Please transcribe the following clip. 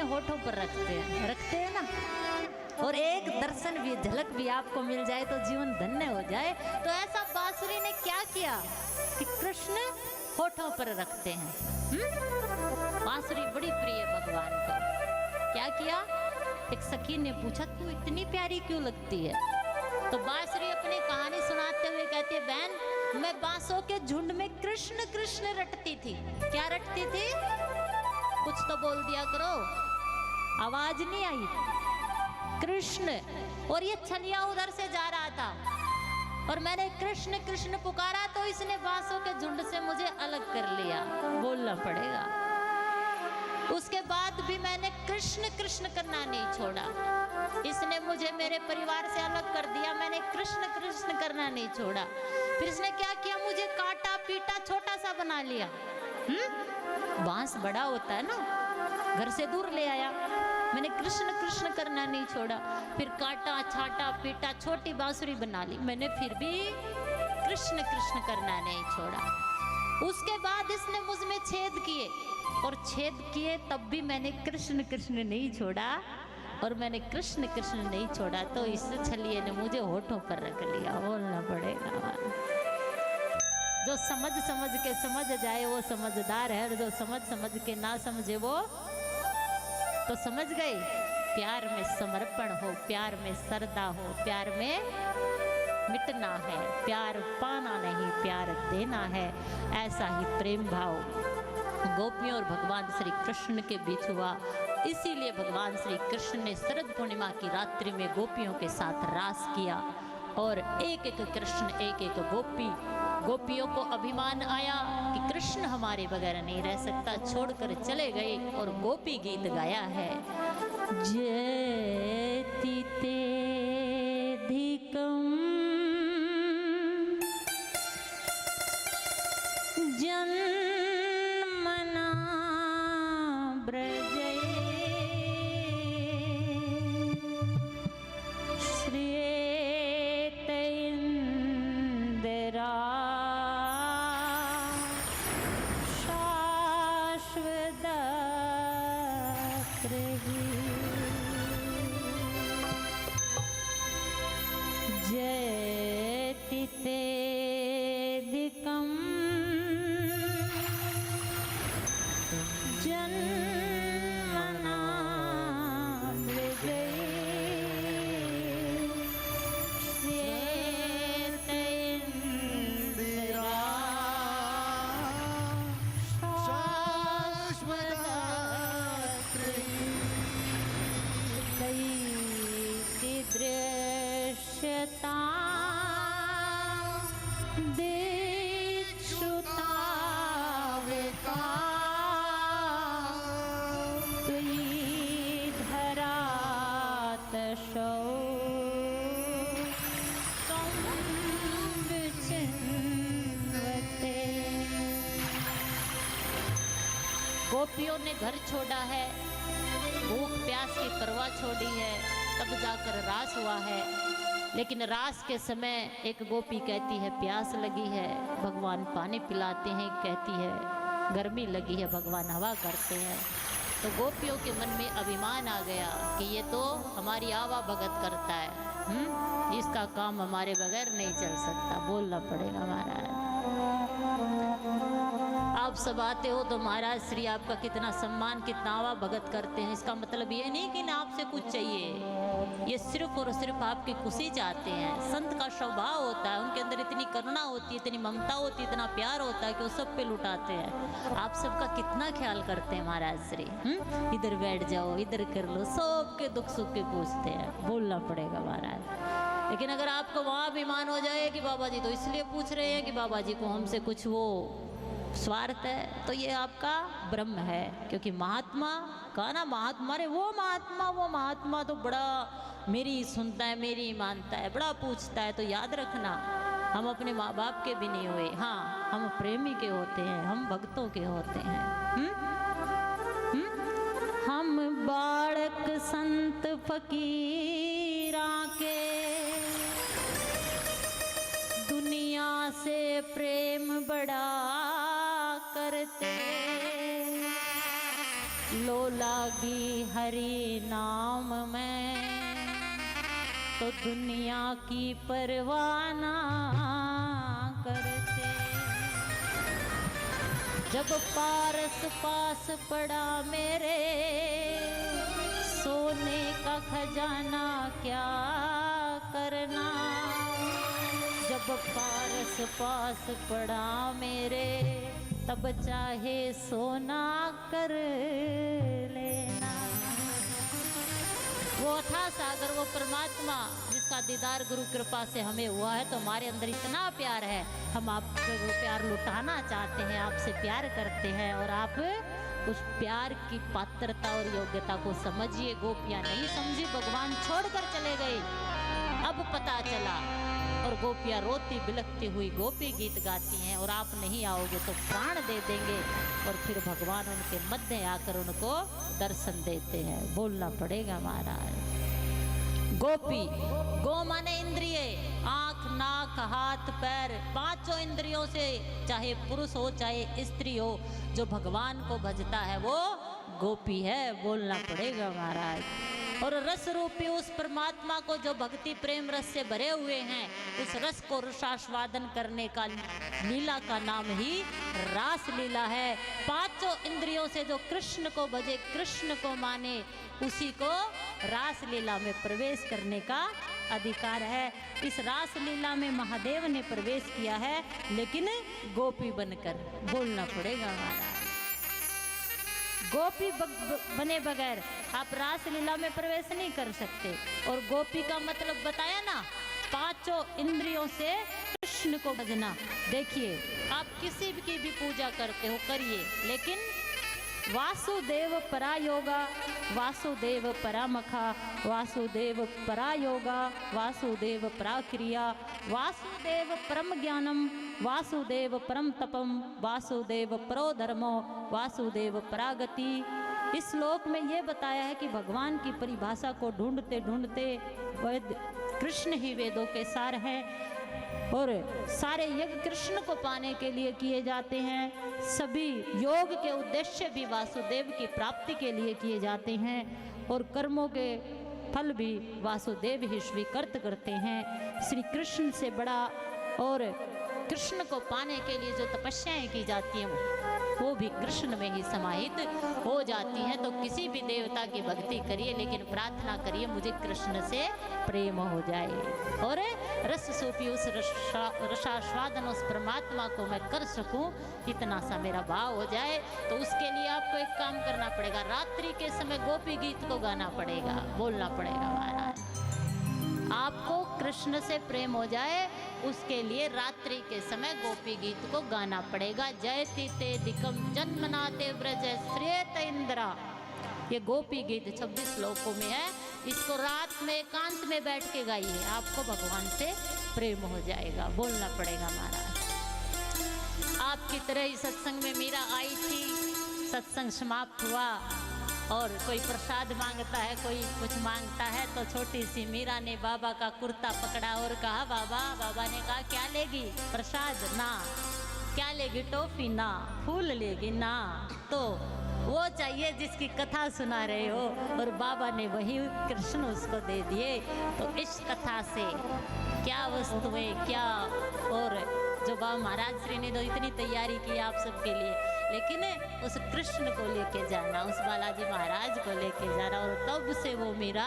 होठों पर रखते हैं ना। और एक दर्शन भी, झलक भी आपको मिल जाए तो जीवन धन्य हो जाए। तो ऐसा बांसुरी ने क्या किया कि कृष्ण होठों पर रखते हैं। बांसुरी बड़ी प्रिय भगवान को। क्या किया? एक सखी ने पूछा तू इतनी प्यारी क्यों लगती है? तो बांसुरी अपनी कहानी सुनाते हुए कहती है, बहन मैं बांसों के झुंड में कृष्ण कृष्ण रटती थी। क्या रटती थी? कुछ तो बोल दिया करो, आवाज नहीं आई। कृष्ण। और ये छलिया उधर से जा रहा था और मैंने कृष्ण कृष्ण पुकारा तो इसने बांसों के झुंड से मुझे अलग कर लिया। बोलना पड़ेगा। उसके बाद भी मैंने कृष्ण कृष्ण करना नहीं छोड़ा। इसने मुझे मेरे परिवार से अलग कर दिया, मैंने कृष्ण कृष्ण करना नहीं छोड़ा। फिर इसने क्या किया? मुझे काटा पीटा, छोटा सा बना लिया। बांस बड़ा होता है ना, घर से दूर ले आया। मैंने कृष्ण कृष्ण करना नहीं छोड़ा। फिर काटा छाटा पीटा, छोटी बांसुरी बना ली। मैंने फिर भी कृष्ण कृष्ण करना नहीं छोड़ा। उसके बाद इसने मुझ में छेद किए और छेद किए, तब भी मैंने कृष्ण कृष्ण नहीं छोड़ा। और मैंने कृष्ण कृष्ण नहीं छोड़ा तो इस छलिए ने मुझे होठों पर रख लिया। बोलना पड़ेगा। जो समझ समझ के समझ जाए वो समझदार है, और जो समझ समझ के ना समझे वो तो समझ गए। प्यार में समर्पण हो, प्यार में श्रद्धा हो, प्यार में मिटना है, प्यार पाना नहीं प्यार देना है। ऐसा ही प्रेम भाव गोपियों और भगवान श्री कृष्ण के बीच हुआ। इसीलिए भगवान श्री कृष्ण ने शरद पूर्णिमा की रात्रि में गोपियों के साथ रास किया। और एक एक कृष्ण, एक एक गोपी, गोपियों को अभिमान आया कि कृष्ण हमारे बगैर नहीं रह सकता, छोड़कर चले गए और गोपी गीत गाया है। जयति तेधिकम् जन्मना ब्रजे श्रियेत इंदिरा जयति तेधिकम् जन्मना ब्रजे श्रियेत इंदिरा कैसी दृश्यता दीक्षुता धरातशौ संविचिन्वते। गोपियों ने घर छोड़ा है, भूख प्यास की परवाह छोड़ी है, तब जाकर रास हुआ है। लेकिन रास के समय एक गोपी कहती है प्यास लगी है, भगवान पानी पिलाते हैं। कहती है गर्मी लगी है, भगवान हवा करते हैं। तो गोपियों के मन में अभिमान आ गया कि ये तो हमारी आवा भगत करता है, इसका काम हमारे बगैर नहीं चल सकता। बोलना पड़ेगा महाराज। आप सब आते हो तो महाराज श्री आपका कितना सम्मान, कितना आवा भगत करते हैं। इसका मतलब ये नहीं कि ना आपसे कुछ चाहिए, ये सिर्फ और सिर्फ आपकी खुशी चाहते हैं। संत का स्वभाव होता है, उनके अंदर इतनी करुणा होती है, इतनी ममता होती है, इतना प्यार होता है कि वो सब पे लुटाते हैं। आप सबका कितना ख्याल करते हैं महाराज श्री। इधर बैठ जाओ, इधर कर लो, सबके दुख सुख के पूछते हैं। बोलना पड़ेगा महाराज। लेकिन अगर आपको वहाँ अभिमान हो जाए कि बाबा जी तो इसलिए पूछ रहे हैं कि बाबा जी को हमसे कुछ वो स्वार्थ है, तो ये आपका ब्रह्म है। क्योंकि महात्मा का ना, महात्मा रे वो महात्मा तो बड़ा मेरी सुनता है, मेरी मानता है, बड़ा पूछता है। तो याद रखना हम अपने माँ बाप के भी नहीं हुए। हाँ, हम प्रेमी के होते हैं, हम भक्तों के होते हैं। हम बालक संत फकीरा के दुनिया से प्रेम बड़ा करते। लोला लागी हरि नाम में, तो दुनिया की परवाह ना करते। जब पारस पास पड़ा मेरे, सोने का खजाना क्या करना। जब पारस पास पड़ा मेरे, तब चाहे सोना कर लेना। वो अथाह सागर, वो परमात्मा जिसका दीदार गुरु कृपा से हमें हुआ है, तो हमारे अंदर इतना प्यार है, हम आपसे वो प्यार लुटाना चाहते हैं, आपसे प्यार करते हैं, और आप उस प्यार की पात्रता और योग्यता को समझिए। गोपियां नहीं समझी, भगवान छोड़कर चले गए, अब पता चला। और गोपियां रोती बिलखती हुई गोपी गीत गाती हैं, और आप नहीं आओगे तो प्राण दे देंगे। और फिर भगवान उनके मध्य आकर उनको दर्शन देते हैं। बोलना पड़ेगा महाराज। गोपी, गो माने इंद्रिय, आंख नाक हाथ पैर, पांचों इंद्रियों से, चाहे पुरुष हो चाहे स्त्री हो, जो भगवान को भजता है वो गोपी है। बोलना पड़ेगा महाराज। और रस रूपी उस परमात्मा को जो भक्ति प्रेम रस से भरे हुए हैं, उस रस को रसास्वादन करने का लीला का नाम ही रास लीला है। पांचों इंद्रियों से जो कृष्ण को भजे, कृष्ण को माने, उसी को रास लीला में प्रवेश करने का अधिकार है। इस रास लीला में महादेव ने प्रवेश किया है, लेकिन गोपी बनकर। बोलना पड़ेगा महाराज। गोपी बने बगैर आप रास लीला में प्रवेश नहीं कर सकते। और गोपी का मतलब बताया ना, पांचों इंद्रियों से कृष्ण को भजना। देखिए, आप किसी की भी पूजा करते हो, करिए, लेकिन वासुदेव परा योगा, वासुदेव परामखा, वासुदेव परा योगा, वासुदेव परा क्रिया, वासुदेव परम ज्ञानम, वासुदेव परम तपम, वासुदेव परो धर्मो, वासुदेव परागति। इस श्लोक में ये बताया है कि भगवान की परिभाषा को ढूंढते ढूंढते वेद कृष्ण ही वेदों के सार हैं, और सारे यज्ञ कृष्ण को पाने के लिए किए जाते हैं। सभी योग के उद्देश्य भी वासुदेव की प्राप्ति के लिए किए जाते हैं, और कर्मों के फल भी वासुदेव ही स्वीकृत करते हैं। श्री कृष्ण से बड़ा और कृष्ण को पाने के लिए जो तपस्याएं की जाती हैं, वो भी कृष्ण में ही समाहित हो जाती हैं। तो किसी भी देवता की भक्ति करिए, लेकिन प्रार्थना करिए मुझे कृष्ण से प्रेम हो जाए, और रस सूपी उस रसास्वादन उस परमात्मा को मैं कर सकूं, इतना सा मेरा भाव हो जाए। तो उसके लिए आपको एक काम करना पड़ेगा, रात्रि के समय गोपी गीत को गाना पड़ेगा। बोलना पड़ेगा महाराज। आपको कृष्ण से प्रेम हो जाए, उसके लिए रात्रि के समय गोपी गीत को गाना पड़ेगा। जयति ते दिकम जन्मनाते व्रज श्रेत इंद्रा, ये गोपी गीत 26 श्लोकों में है। इसको रात में एकांत में बैठ के गाइए, आपको भगवान से प्रेम हो जाएगा। बोलना पड़ेगा महाराज। आपकी तरह ही सत्संग में मीरा आई थी, सत्संग समाप्त हुआ, और कोई प्रसाद मांगता है, कोई कुछ मांगता है, तो छोटी सी मीरा ने बाबा का कुर्ता पकड़ा और कहा बाबा। बाबा ने कहा क्या लेगी? प्रसाद ना। क्या लेगी? टॉफी ना। फूल लेगी ना। तो वो चाहिए जिसकी कथा सुना रहे हो, और बाबा ने वही कृष्ण उसको दे दिए। तो इस कथा से क्या वस्तुएं, क्या, और जो बाबा महाराज श्री ने तो इतनी तैयारी की आप सबके लिए, लेकिन उस कृष्ण को लेके जाना, उस बालाजी महाराज को लेके जाना, और तब से वो मेरा